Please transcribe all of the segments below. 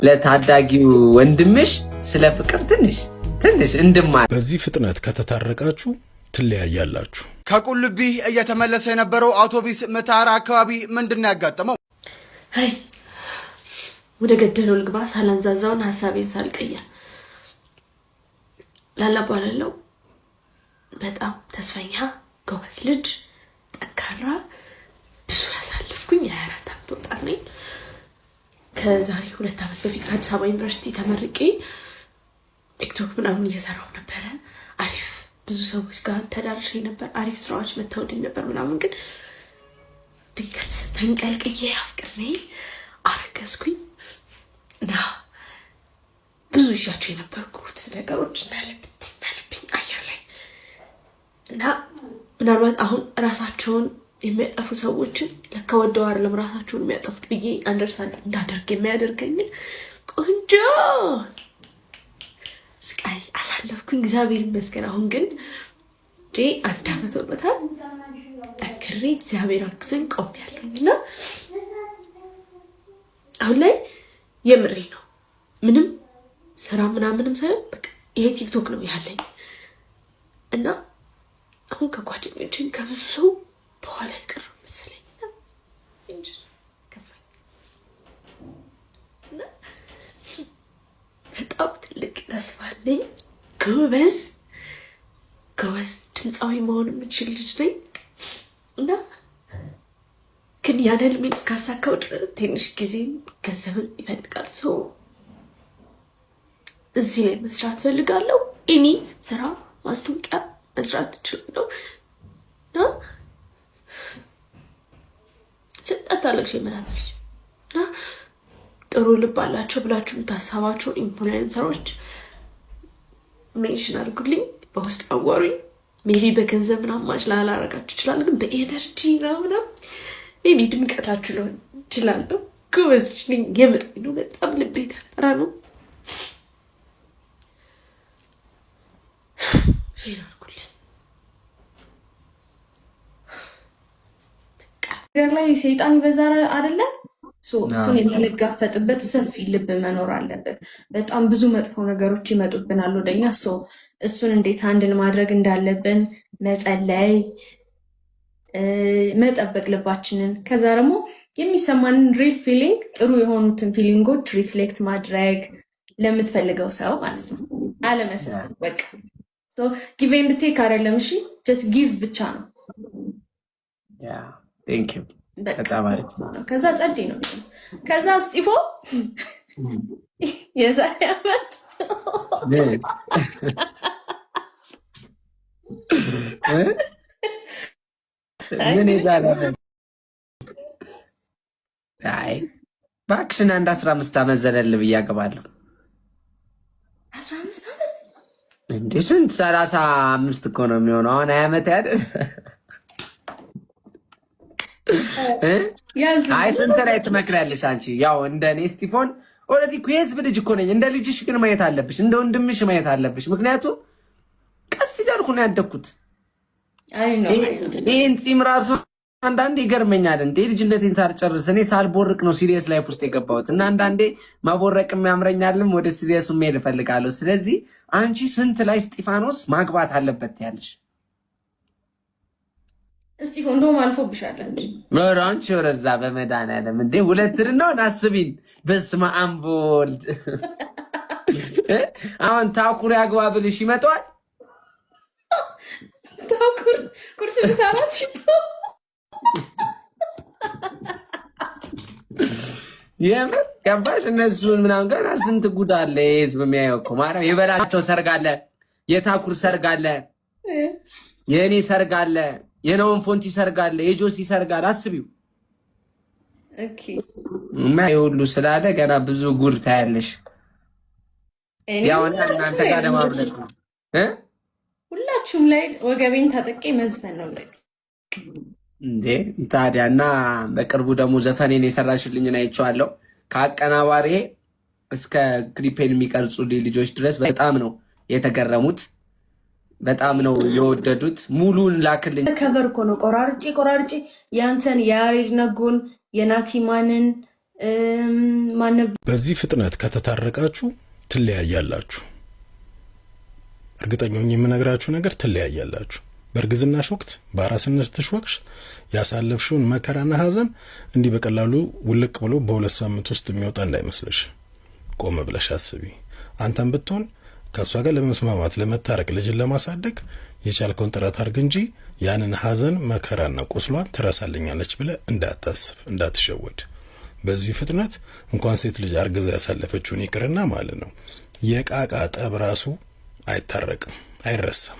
ለታዳጊው ወንድምሽ ስለ ፍቅር ትንሽ እንድማር። በዚህ ፍጥነት ከተታረቃችሁ ትለያያላችሁ። ከቁልቢ እየተመለሰ የነበረው አውቶቡስ መታራ አካባቢ ምንድነው ያጋጠመው? አይ ወደ ገደለው ልግባ ሳላንዛዛውን ሐሳቤን ሳልቀየር ላላባላለው በጣም ተስፈኛ ጎበዝ ልጅ ጠንካራ ብዙ ያሳልፍኩኝ የ24 ዓመት ወጣት ነኝ። ከዛሬ 2 ዓመት በፊት ከአዲስ አበባ ዩኒቨርሲቲ ተመርቄ ቲክቶክ ምናምን እየሰራሁ ነበር። አሪፍ ብዙ ሰዎች ጋር ተዳርሼ ነበር። አሪፍ ስራዎች መተውልኝ ነበር ምናምን። ግን ድንገት ተንቀልቅዬ አፍቅሬ አረገዝኩኝ እና ብዙ ይሻቸው የነበርኩት ነገሮች እንዳለብኝ አየር ላይ እና ምናልባት አሁን ራሳቸውን የሚያጠፉ ሰዎችን ለካ ወደው አይደለም ራሳቸውን የሚያጠፉት ብዬ አንደርስታንድ እንዳደርግ የሚያደርገኝን ቆንጆ ስቃይ አሳለፍኩኝ። እግዚአብሔር ይመስገን። አሁን ግን 1 ዓመት ሆኖታል። ጠንክሬ እግዚአብሔር አግዞኝ ቆሜያለሁኝ እና አሁን ላይ የምሬ ነው ምንም ስራ ምናምንም ሳይሆን በቃ ይሄ ቲክቶክ ነው ያለኝ እና አሁን ከጓደኞቼም ከብዙ ሰው በኋላ ይቀር መሰለኝ እንጂ ከፋኝ እና በጣም ትልቅ ተስፋ አለኝ። ጎበዝ ድምፃዊ መሆን የምችል ልጅ ነኝ እና ግን ያን ህልሜን እስካሳካው ድረስ ትንሽ ጊዜ ገንዘብን ይፈልጋል። ሰው እዚህ ላይ መስራት ፈልጋለሁ። እኔ ስራ ማስታወቂያ መስራት እችላለሁ እና አታለቅሽ የምናታለች እና ጥሩ ልብ አላቸው ብላችሁ የምታሳባቸውን ኢንፍሉዌንሰሮች ሜንሽን አድርጉልኝ፣ በውስጥ አዋሩኝ። ሜቢ በገንዘብ ምናምን ማች ላላረጋችሁ ይችላል፣ ግን በኤነርጂ ምናምን ሜቢ ድምቀታችሁ ሊሆን ይችላለሁ። ጎበዝ ነኝ፣ የምር ነው። በጣም ልቤ ተፈራ ነው። ሼር አድርጉልኝ። ነገር ላይ ሰይጣን ይበዛል አይደለ? እሱን የምንጋፈጥበት ሰፊ ልብ መኖር አለበት። በጣም ብዙ መጥፎ ነገሮች ይመጡብናል ወደኛ። እሱን እንዴት አንድን ማድረግ እንዳለብን መጸለይ፣ መጠበቅ ልባችንን። ከዛ ደግሞ የሚሰማንን ሪል ፊሊንግ፣ ጥሩ የሆኑትን ፊሊንጎች ሪፍሌክት ማድረግ ለምትፈልገው ሰው ማለት ነው። አለመሰሰት በቃ ጊቭ ኤንድ ቴክ አይደለም። እሺ ጀስት ጊቭ ብቻ ነው። ቴንክ ዩ በጣም አሪፍ ነው። ከዛ ጸዴ ነው። ከዛ እስጢፎ የዛሬ ዓመት ምን ይባላል? አይ ባክሽን አንድ 15 ዓመት ዘለል ብዬ አገባለሁ። 15 ዓመት እንዴ? ስንት 35 እኮ ነው የሚሆነው። አሁን 20 ዓመት አይደል? አይ ስንት ላይ ትመክሪያለሽ አንቺ? ያው እንደኔ ስቲፎን ኦልሬዲ እኮ የህዝብ ልጅ እኮ ነኝ። እንደ ልጅሽ ግን ማየት አለብሽ፣ እንደ ወንድምሽ ማየት አለብሽ። ምክንያቱም ቀስ እያልኩ ነው ያደግኩት። ይህን ፂም ራሱ አንዳንዴ ይገርመኛል። እንዴ ልጅነቴን ሳልጨርስ እኔ ሳልቦርቅ ነው ሲሪየስ ላይፍ ውስጥ የገባሁት እና አንዳንዴ ማቦረቅ የሚያምረኛልም ወደ ሲሪየሱ መሄድ እፈልጋለሁ። ስለዚህ አንቺ ስንት ላይ እስጢፋኖስ ማግባት አለበት ያለሽ? እስጢፎ እንደውም አልፎብሻል እንጂ አንቺ ወረዛ በመድኃኒዓለም እንዴ 2 ነው አስቢን። በስመ አብ ወልድ አሁን ታኩር ያግባ ብልሽ ይመጣል። ታኩር ቁርስ ቢሰራት ሽቶ የምር ገባሽ? እነሱን ምናምን ገና ስንት ጉድ አለ ህዝብ የሚያየው እኮ ማርያም። የበላቸው ሰርግ አለ፣ የታኩር ሰርግ አለ፣ የእኔ ሰርግ አለ፣ የነውን ፎንቲ ሰርግ አለ፣ የጆሲ ሰርግ አለ። አስቢው እና የሁሉ ስላለ ገና ብዙ ጉድ ታያለሽ። ያው እናንተ ጋር ለማምለጥ ነው ሁላችሁም ላይ ወገቤን ታጠቄ መዝፈን ነው እንዴ ታዲያ። እና በቅርቡ ደግሞ ዘፈኔን የሰራሽልኝን አይቼዋለሁ። ከአቀናባሪ እስከ ክሊፔን የሚቀርጹ ልጆች ድረስ በጣም ነው የተገረሙት፣ በጣም ነው የወደዱት። ሙሉን ላክልኝ። ከቨር እኮ ነው ቆራርጬ ያንተን የያሬድ ነጉን የናቲማንን በዚህ ፍጥነት ከተታረቃችሁ ትለያያላችሁ። እርግጠኛ ነኝ የምነግራችሁ ነገር ትለያያላችሁ። በእርግዝናሽ ወቅት በአራስነትሽ ወቅት ያሳለፍሽውን መከራና ሐዘን እንዲህ በቀላሉ ውልቅ ብሎ በሁለት ሳምንት ውስጥ የሚወጣ እንዳይመስልሽ። ቆም ብለሽ አስቢ። አንተም ብትሆን ከሷ ጋር ለመስማማት ለመታረቅ ልጅን ለማሳደግ የቻልከውን ጥረት አድርግ እንጂ ያንን ሐዘን መከራና ቁስሏን ትረሳልኛለች ብለ እንዳታስብ፣ እንዳትሸወድ። በዚህ ፍጥነት እንኳን ሴት ልጅ አርግዛ ያሳለፈችውን ይቅርና ማለት ነው የቃቃ ጠብ ራሱ አይታረቅም፣ አይረሳም።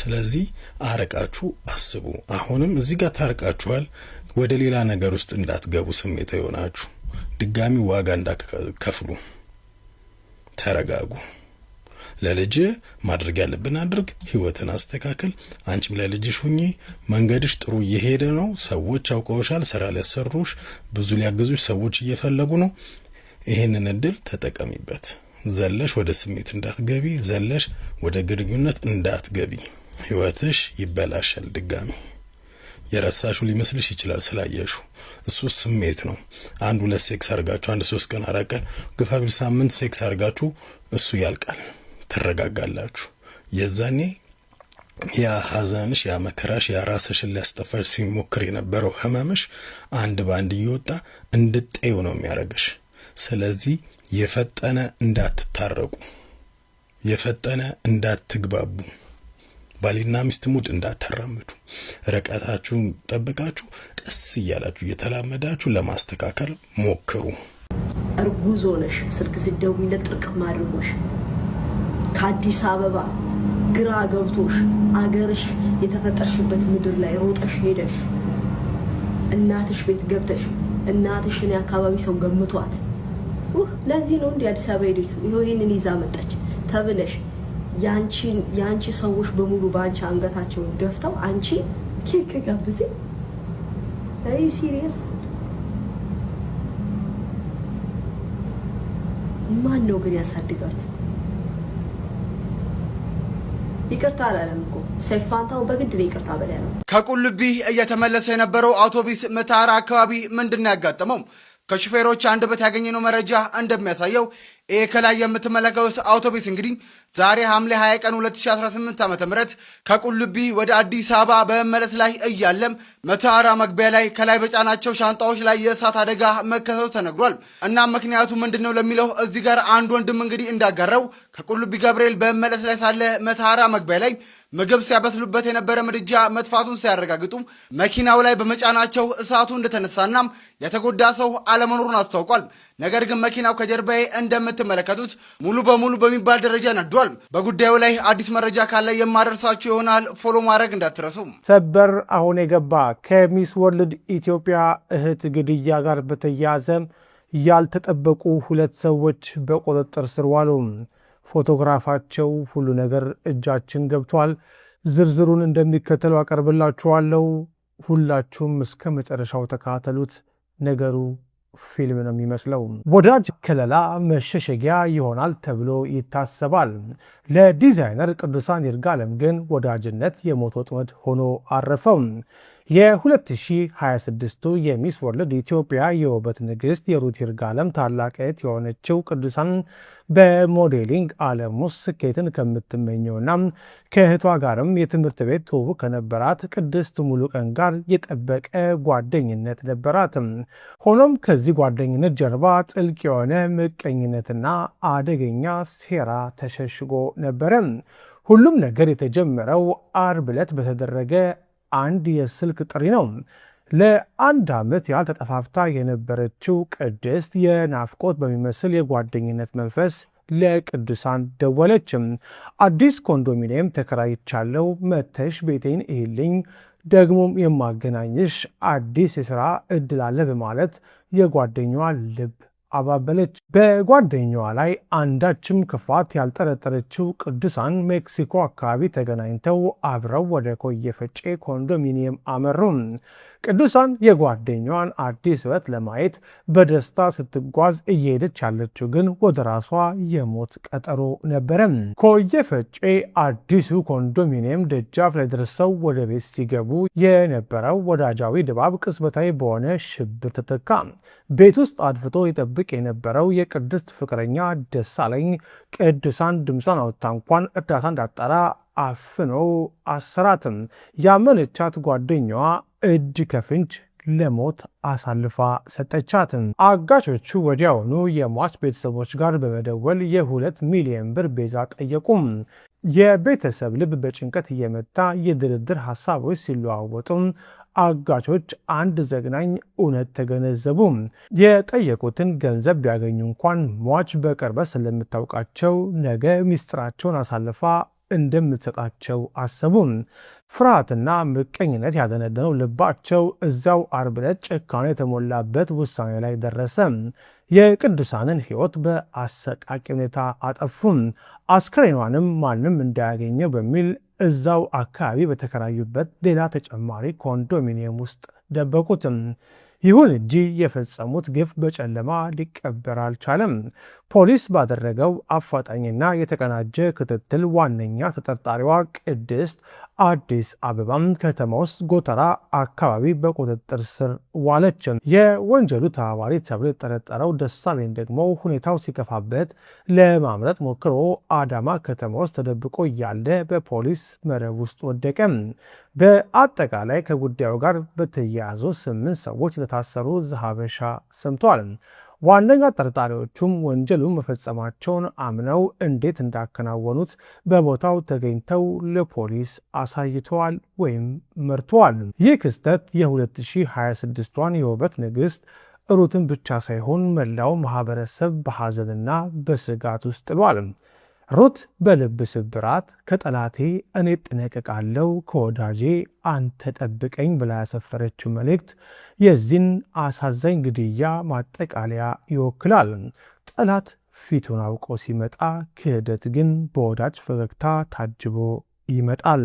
ስለዚህ አረቃችሁ አስቡ። አሁንም እዚህ ጋር ታርቃችኋል፣ ወደ ሌላ ነገር ውስጥ እንዳትገቡ፣ ስሜት ይሆናችሁ ድጋሚ ዋጋ እንዳትከፍሉ። ተረጋጉ። ለልጅ ማድረግ ያለብን አድርግ፣ ህይወትን አስተካክል። አንቺም ለልጅሽ ሁኚ። መንገድሽ ጥሩ እየሄደ ነው። ሰዎች አውቀውሻል፣ ስራ ሊያሰሩሽ፣ ብዙ ሊያግዙሽ ሰዎች እየፈለጉ ነው። ይሄንን እድል ተጠቀሚበት። ዘለሽ ወደ ስሜት እንዳትገቢ፣ ዘለሽ ወደ ግንኙነት እንዳትገቢ። ህይወትሽ ይበላሻል። ድጋሚ የረሳሹ ሊመስልሽ ይችላል ስላየሹ፣ እሱ ስሜት ነው። አንድ ሁለት ሴክስ አርጋችሁ አንድ 3 ቀን አራቀ ግፋቢል ሳምንት ሴክስ አርጋችሁ እሱ ያልቃል። ትረጋጋላችሁ። የዛኔ ያ ሐዘንሽ፣ ያ መከራሽ፣ ያ ራስሽን ሊያስጠፋሽ ሲሞክር የነበረው ህመምሽ አንድ ባንድ እየወጣ እንድትጠዩ ነው የሚያረግሽ። ስለዚህ የፈጠነ እንዳትታረቁ፣ የፈጠነ እንዳትግባቡ፣ ባልና ሚስት ሙድ እንዳታራምዱ፣ ርቀታችሁን ጠብቃችሁ ቀስ እያላችሁ እየተላመዳችሁ ለማስተካከል ሞክሩ። እርጉዝ ሆነሽ ስልክ ስትደውይለት ጥርቅም አድርጎሽ ከአዲስ አበባ ግራ ገብቶሽ አገርሽ የተፈጠርሽበት ምድር ላይ ሮጠሽ ሄደሽ እናትሽ ቤት ገብተሽ እናትሽን የአካባቢ ሰው ገምቷት ለዚህ ነው እንዴ አዲስ አበባ ሄደችው ይሄንን ይዛ መጣች ተብለሽ ያንቺ ሰዎች በሙሉ ባንቺ አንገታቸውን ደፍተው አንቺ ኬክ ጋብዘ አይ ሲሪየስ ማን ነው ግን ያሳድጋል? ይቅርታ አላለም እኮ ሰይፋንታው በግድ ነው ይቅርታ በላይ ነው። ከቁልቢ እየተመለሰ የነበረው አውቶቡስ መታራ አካባቢ ምንድነው ያጋጠመው? ከሹፌሮች አንደበት ያገኘነው መረጃ እንደሚያሳየው ይሄ ከላይ የምትመለከቱት አውቶቡስ እንግዲህ ዛሬ ሐምሌ 20 ቀን 2018 ዓ.ም ከቁልቢ ወደ አዲስ አበባ በመመለስ ላይ እያለም መታራ መግቢያ ላይ ከላይ በጫናቸው ሻንጣዎች ላይ የእሳት አደጋ መከሰቱ ተነግሯል። እና ምክንያቱ ምንድነው ለሚለው እዚህ ጋር አንድ ወንድም እንግዲህ እንዳጋራው ከቁልቢ ገብርኤል በመመለስ ላይ ሳለ መታራ መግቢያ ላይ ምግብ ሲያበስሉበት የነበረ ምድጃ መጥፋቱን ሲያረጋግጡ መኪናው ላይ በመጫናቸው እሳቱ እንደተነሳና የተጎዳ ሰው አለመኖሩን አስታውቋል። ነገር ግን መኪናው ከጀርባዬ እንደምትመለከቱት ሙሉ በሙሉ በሚባል ደረጃ ነዷል። በጉዳዩ ላይ አዲስ መረጃ ካለ የማደርሳችሁ ይሆናል። ፎሎ ማድረግ እንዳትረሱ። ሰበር አሁን የገባ ከሚስ ወርልድ ኢትዮጵያ እህት ግድያ ጋር በተያያዘ ያልተጠበቁ 2 ሰዎች በቁጥጥር ስር ዋሉ። ፎቶግራፋቸው ሁሉ ነገር እጃችን ገብቷል። ዝርዝሩን እንደሚከተለው አቀርብላችኋለሁ። ሁላችሁም እስከ መጨረሻው ተከታተሉት። ነገሩ ፊልም ነው የሚመስለው። ወዳጅ ከለላ መሸሸጊያ ይሆናል ተብሎ ይታሰባል። ለዲዛይነር ቅዱሳን ይርጋለም ግን ወዳጅነት የሞት ወጥመድ ሆኖ አረፈው። የ2026ቱ የሚስ ወርልድ ኢትዮጵያ የውበት ንግሥት የሩት ይርጋለም ታላቅ እህት የሆነችው ቅዱሳን በሞዴሊንግ ዓለም ውስጥ ስኬትን ከምትመኘውና ከእህቷ ጋርም የትምህርት ቤት ትውውቅ ከነበራት ቅድስት ሙሉቀን ጋር የጠበቀ ጓደኝነት ነበራት። ሆኖም ከዚህ ጓደኝነት ጀርባ ጥልቅ የሆነ ምቀኝነትና አደገኛ ሴራ ተሸሽጎ ነበረ። ሁሉም ነገር የተጀመረው ዓርብ ዕለት በተደረገ አንድ የስልክ ጥሪ ነው። ለ1 ዓመት ያህል ተጠፋፍታ የነበረችው ቅድስት የናፍቆት በሚመስል የጓደኝነት መንፈስ ለቅዱሳን ደወለች። አዲስ ኮንዶሚኒየም ተከራይቻለሁ፣ መተሽ ቤቴን እይልኝ፣ ደግሞም የማገናኝሽ አዲስ የሥራ ዕድል አለ በማለት የጓደኛዋ ልብ አባበለች። በጓደኛዋ ላይ አንዳችም ክፋት ያልጠረጠረችው ቅዱሳን ሜክሲኮ አካባቢ ተገናኝተው አብረው ወደ ኮየ ፈጬ ኮንዶሚኒየም አመሩ። ቅዱሳን የጓደኛዋን አዲስ ሕይወት ለማየት በደስታ ስትጓዝ እየሄደች ያለችው ግን ወደ ራሷ የሞት ቀጠሮ ነበረ። ኮየ ፈጬ አዲሱ ኮንዶሚኒየም ደጃፍ ላይ ደርሰው ወደ ቤት ሲገቡ የነበረው ወዳጃዊ ድባብ ቅጽበታዊ በሆነ ሽብር ተተካ። ቤት ውስጥ አድፍጦ ይጠብቅ የነበረው የቅድስት ፍቅረኛ ደሳለኝ ቅዱሳን ድምጿን አውጥታ እንኳን እርዳታ እንዳጣራ አፍኖ አሰራትም። ያመነቻት ጓደኛዋ እጅ ከፍንጅ ለሞት አሳልፋ ሰጠቻት። አጋቾቹ ወዲያውኑ የሟች ቤተሰቦች ጋር በመደወል የ2 ሚሊዮን ብር ቤዛ ጠየቁ። የቤተሰብ ልብ በጭንቀት እየመታ የድርድር ሀሳቦች ሲለዋወጡ አጋቾች አንድ ዘግናኝ እውነት ተገነዘቡ። የጠየቁትን ገንዘብ ቢያገኙ እንኳን ሟች በቅርበት ስለምታውቃቸው ነገ ሚስጥራቸውን አሳልፋ እንደምትሰጣቸው አሰቡ። ፍርሃትና ምቀኝነት ያደነደነው ልባቸው እዚያው ዓርብ ዕለት ጭካኔ የተሞላበት ውሳኔ ላይ ደረሰ። የቅዱሳንን ሕይወት በአሰቃቂ ሁኔታ አጠፉ። አስክሬኗንም ማንም እንዳያገኘው በሚል እዛው አካባቢ በተከራዩበት ሌላ ተጨማሪ ኮንዶሚኒየም ውስጥ ደበቁት። ይሁን እንጂ የፈጸሙት ግፍ በጨለማ ሊቀበር አልቻለም። ፖሊስ ባደረገው አፋጣኝና የተቀናጀ ክትትል ዋነኛ ተጠርጣሪዋ ቅድስት አዲስ አበባ ከተማ ውስጥ ጎተራ አካባቢ በቁጥጥር ስር ዋለች። የወንጀሉ ተባባሪ ተብሎ የተጠረጠረው ደሳለኝ ደግሞ ሁኔታው ሲከፋበት ለማምለጥ ሞክሮ አዳማ ከተማ ውስጥ ተደብቆ እያለ በፖሊስ መረብ ውስጥ ወደቀ። በአጠቃላይ ከጉዳዩ ጋር በተያያዙ 8 ሰዎች ለታሰሩ ዘሐበሻ ሰምቷል። ዋነኛ ጠርጣሪዎቹም ወንጀሉን መፈጸማቸውን አምነው እንዴት እንዳከናወኑት በቦታው ተገኝተው ለፖሊስ አሳይተዋል ወይም መርተዋል። ይህ ክስተት የ2026ቷን የውበት ንግሥት ሩትን ብቻ ሳይሆን መላው ማህበረሰብ በሐዘንና በስጋት ውስጥ ጥሏል። ሩት በልብ ስብራት ከጠላቴ እኔ እጠነቀቃለሁ ከወዳጄ አንተ ጠብቀኝ ብላ ያሰፈረችው መልእክት የዚህን አሳዛኝ ግድያ ማጠቃለያ ይወክላል። ጠላት ፊቱን አውቆ ሲመጣ፣ ክህደት ግን በወዳጅ ፈገግታ ታጅቦ ይመጣል።